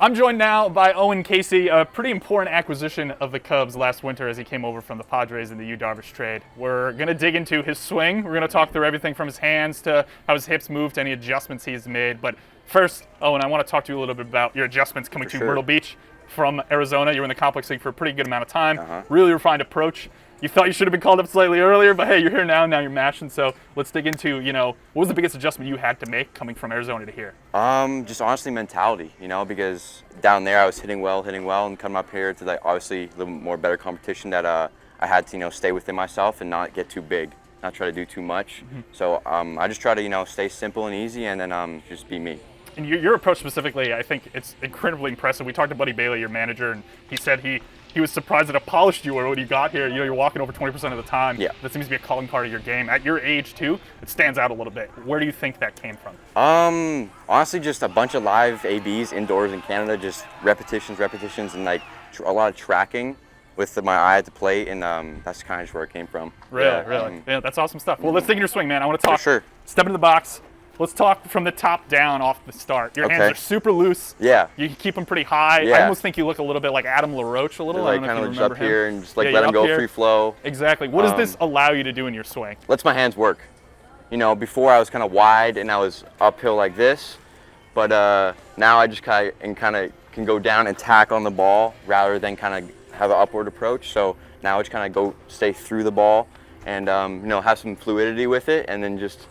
I'm joined now by Owen Caissie, a pretty important acquisition of the Cubs last winter as he came over from the Padres in the Yu Darvish trade. We're going to dig into his swing. We're going to talk through everything from his hands to how his hips moved to any adjustments he's made. But first, Owen, I want to talk to you a little bit about your adjustments coming to Myrtle Beach from Arizona. You were in the complex league for a pretty good amount of time. Really refined approach. You thought you should have been called up slightly earlier, but hey, you're here now you're mashing. So let's dig into, what was the biggest adjustment you had to make coming from Arizona to here? Just honestly mentality, because down there I was hitting well, and coming up here to obviously a little more better competition that I had to, stay within myself and not get too big, not try to do too much. So I just try to, stay simple and easy and then just be me. And your approach specifically, I think it's incredibly impressive. We talked to Buddy Bailey, your manager, and he said he was surprised at how polished you were when you got here. You're walking over 20% of the time. Yeah. That seems to be a calling part of your game. At your age, too, it stands out a little bit. Where do you think that came from? Honestly, just a bunch of live ABs indoors in Canada, just repetitions, and a lot of tracking with my eye at the plate, and that's kind of just where it came from. Really? Yeah, that's awesome stuff. Well, let's dig into your swing, man. I want to talk. For sure. Step into the box. Let's talk from the top down off the start. Your hands are super loose. Yeah. You keep them pretty high. Yeah. I almost think you look a little bit like Adam LaRoche a little. I don't know if you remember him. Here and just let him go free flow. Exactly. What does this allow you to do in your swing? Lets my hands work. Before I was kind of wide and I was uphill like this, but now I just kind of can go down and tack on the ball rather than kind of have an upward approach. So now I just kind of stay through the ball and have some fluidity with it, and then just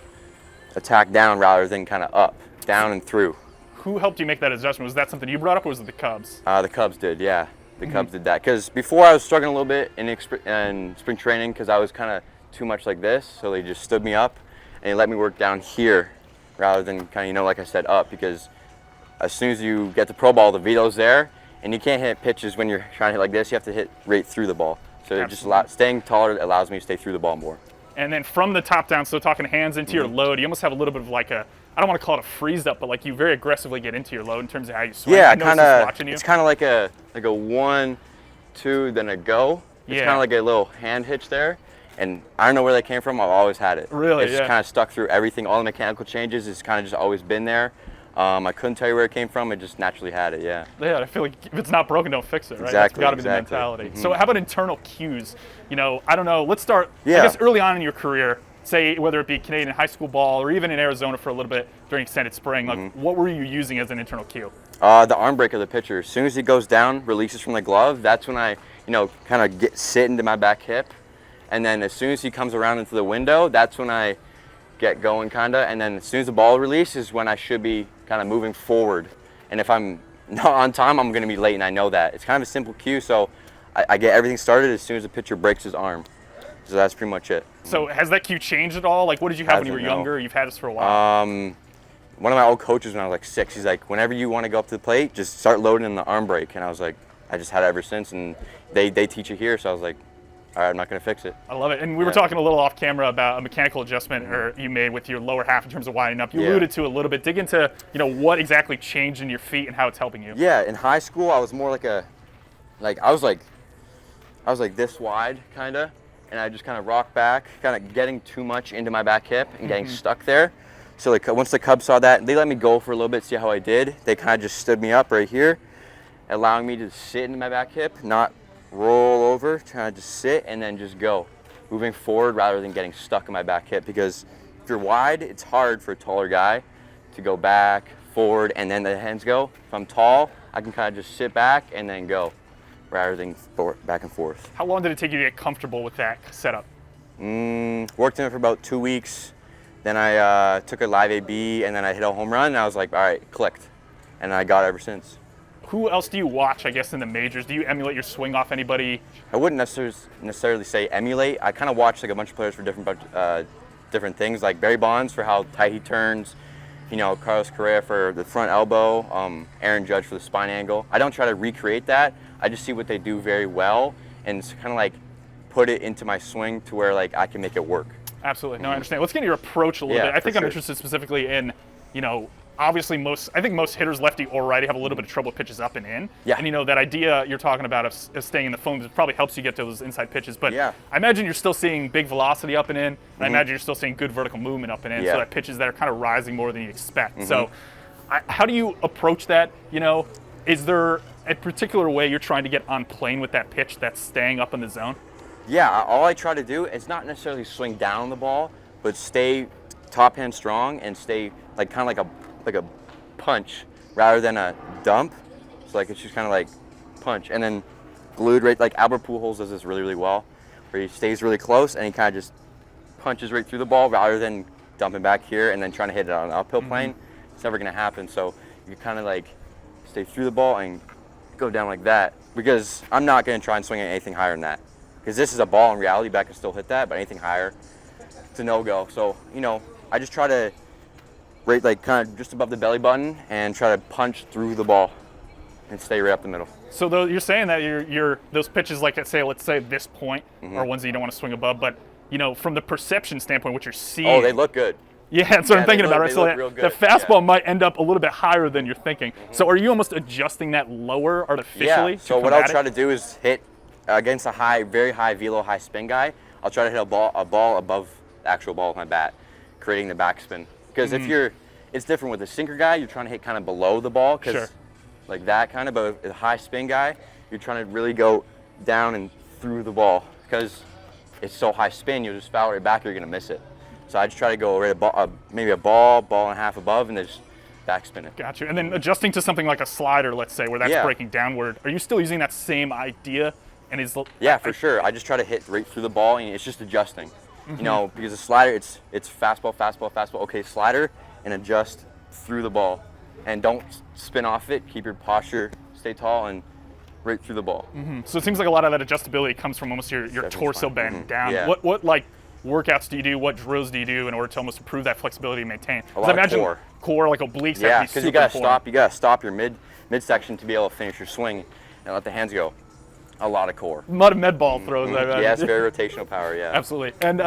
attack down rather than kind of up, down and through. Who helped you make that adjustment? Was that something you brought up, or was it the Cubs? The Cubs did, yeah. The Cubs did that. Because before I was struggling a little bit in spring training because I was kind of too much like this, so they just stood me up and they let me work down here rather than kind of, like I said, up, because as soon as you get the pro ball, the veto's there, and you can't hit pitches when you're trying to hit like this. You have to hit right through the ball. So it just staying taller allows me to stay through the ball more. And then from the top down, so talking hands into your load, you almost have a little bit of I don't want to call it a freeze up, but you very aggressively get into your load in terms of how you swing. Yeah, it's kind of like a 1, 2, then a go. It's kind of like a little hand hitch there. And I don't know where that came from. I've always had it. Really? It's just kind of stuck through everything. All the mechanical changes, it's kind of just always been there. I couldn't tell you where it came from. It just naturally had it, yeah. Yeah, I feel like if it's not broken, don't fix it, right? Exactly. That's got to be the mentality. So how about internal cues? I don't know. Let's start, I guess, early on in your career, say whether it be Canadian high school ball or even in Arizona for a little bit during extended spring. What were you using as an internal cue? The arm break of the pitcher. As soon as he goes down, releases from the glove, that's when I, kind of sit into my back hip. And then as soon as he comes around into the window, that's when I get going kind of. And then as soon as the ball releases is when I should be kind of moving forward. And if I'm not on time, I'm going to be late, and I know that. It's kind of a simple cue, so I get everything started as soon as the pitcher breaks his arm. So that's pretty much it. So has that cue changed at all? What did you have when you were younger? You've had this for a while. One of my old coaches when I was like 6, he's like, whenever you want to go up to the plate, just start loading in the arm break. And I was like, I just had it ever since, and they teach it here, so I was like, all right, I'm not going to fix it. I love it. And we were talking a little off camera about a mechanical adjustment you made with your lower half in terms of winding up. You alluded to it a little bit. Dig into, what exactly changed in your feet and how it's helping you. Yeah, in high school, I was more I was like this wide, kind of, and I just kind of rock back, kind of getting too much into my back hip and getting stuck there. So once the Cubs saw that, they let me go for a little bit, see how I did. They kind of just stood me up right here, allowing me to sit into my back hip, not roll over, trying to just sit and then just go, moving forward rather than getting stuck in my back hip. Because if you're wide, it's hard for a taller guy to go back, forward, and then the hands go. If I'm tall, I can kind of just sit back and then go, rather than back and forth. How long did it take you to get comfortable with that setup? Worked in it for about 2 weeks. Then I took a live AB, and then I hit a home run, and I was like, all right, clicked. And I got it ever since. Who else do you watch, I guess, in the majors? Do you emulate your swing off anybody? I wouldn't necessarily say emulate. I kind of watch a bunch of players for different things, like Barry Bonds for how tight he turns, Carlos Correa for the front elbow, Aaron Judge for the spine angle. I don't try to recreate that. I just see what they do very well and kind of put it into my swing to where I can make it work. Absolutely. No, I understand. Let's get into your approach a little bit. I think I'm interested specifically in, obviously I think most hitters, lefty or righty, have a little bit of trouble with pitches up and in. Yeah. And that idea you're talking about of staying in the foam probably helps you get to those inside pitches. But yeah. I imagine you're still seeing big velocity up and in, and I imagine you're still seeing good vertical movement up and in, so that pitches that are kind of rising more than you expect. So how do you approach that, Is there a particular way you're trying to get on plane with that pitch that's staying up in the zone? Yeah, all I try to do is not necessarily swing down the ball, but stay top hand strong and stay like kind of like a punch rather than a dump. So like it's just kind of like punch and then glued right, like Albert Pujols does this really, really well, where he stays really close and he kind of just punches right through the ball rather than dumping back here and then trying to hit it on an uphill plane. It's never going to happen. So you kind of like stay through the ball and go down like that, because I'm not going to try and swing at anything higher than that, because this is a ball in reality, but I can still hit that, but anything higher, it's a no-go. So, you know, I just try to rate like kind of just above the belly button and try to punch through the ball and stay right up the middle. So you're saying that you're those pitches, like let's say this point, are ones that you don't want to swing above, but you know, from the perception standpoint, what you're seeing. Oh, they look good. Yeah, that's what I'm thinking about, right? So the fastball yeah. might end up a little bit higher than you're thinking. So are you almost adjusting that lower artificially? Yeah, so what I'll try to do is hit against a very high velo, high spin guy. I'll try to hit a ball above the actual ball with my bat, creating the backspin. Because if it's different with a sinker guy, you're trying to hit kind of below the ball, because like that kind of, but with a high spin guy, you're trying to really go down and through the ball, because it's so high spin, you'll just foul it right back, or you're gonna miss it. So I just try to go right maybe a ball and a half above, and then just backspin it. Gotcha. And then adjusting to something like a slider, let's say, where that's breaking downward, are you still using that same idea? And yeah, for sure. I just try to hit right through the ball, and it's just adjusting. You know, because a slider, it's fastball, fastball, fastball. Okay, slider, and adjust through the ball, and don't spin off it. Keep your posture, stay tall, and right through the ball. So it seems like a lot of that adjustability comes from almost your torso bend down. Yeah. What like workouts do you do? What drills do you do in order to almost improve that flexibility and maintain? A lot of core, like obliques. Yeah, because you gotta stop your midsection to be able to finish your swing and let the hands go. A lot of core. A lot of med ball throws. Yeah, it's very rotational power. Yeah. Absolutely. And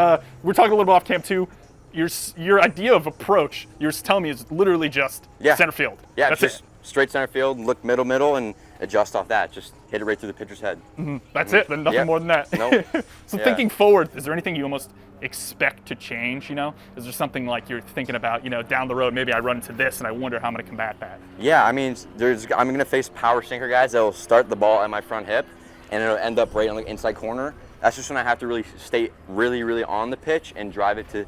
we're talking a little bit off camp too. Your idea of approach, you're telling me, is literally just center field. Yeah, that's just straight center field, look middle, and adjust off that. Just hit it right through the pitcher's head. That's it. Then nothing more than that. Nope. So thinking forward, is there anything you almost expect to change? You know, is there something like you're thinking about? You know, down the road, maybe I run into this, and I wonder how I'm going to combat that. Yeah, I mean, I'm going to face power sinker guys that will start the ball at my front hip, and it'll end up right on the inside corner. That's just when I have to really stay really, really on the pitch and drive it to,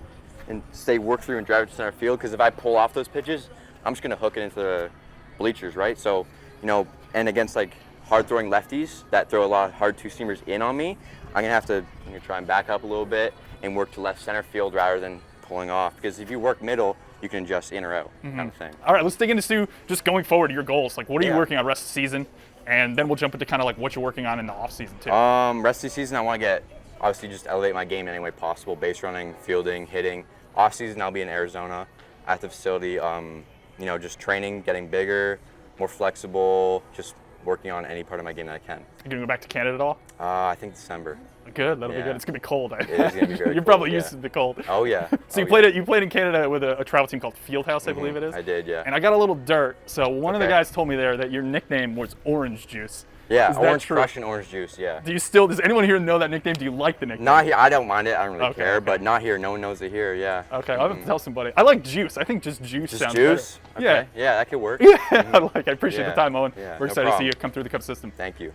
and work through and drive it to center field. Because if I pull off those pitches, I'm just going to hook it into the bleachers, right? So, you know, and against like hard throwing lefties that throw a lot of hard two-seamers in on me, I'm gonna try and back up a little bit and work to left center field rather than pulling off. Because if you work middle, you can adjust in or out, kind of thing. All right, let's dig into just going forward, your goals. Like, what are you working on rest of the season? And then we'll jump into kind of like what you're working on in the off season too. Rest of the season, I want to obviously just elevate my game in any way possible: base running, fielding, hitting. Off season, I'll be in Arizona at the facility. You know, just training, getting bigger, more flexible, just working on any part of my game that I can. You gonna go back to Canada at all? I think December. Good, that'll be good. It's gonna be cold. It is gonna be very You're cold, probably used to the cold. Oh yeah. So you played in Canada with a travel team called Fieldhouse, I believe it is. I did, yeah. And I got a little dirt. So one of the guys told me there that your nickname was Orange Juice. Yeah, orange crush and orange juice. Yeah. Does anyone here know that nickname? Do you like the nickname? Not here. I don't mind it. I don't really care. But not here. No one knows it here. Yeah. Okay, I'll have to tell somebody. I like juice. I think just juice sounds juice? better. Okay. Yeah, that could work. Yeah, I appreciate the time, Owen. Yeah, We're excited to see you come through the Cub system. Thank you.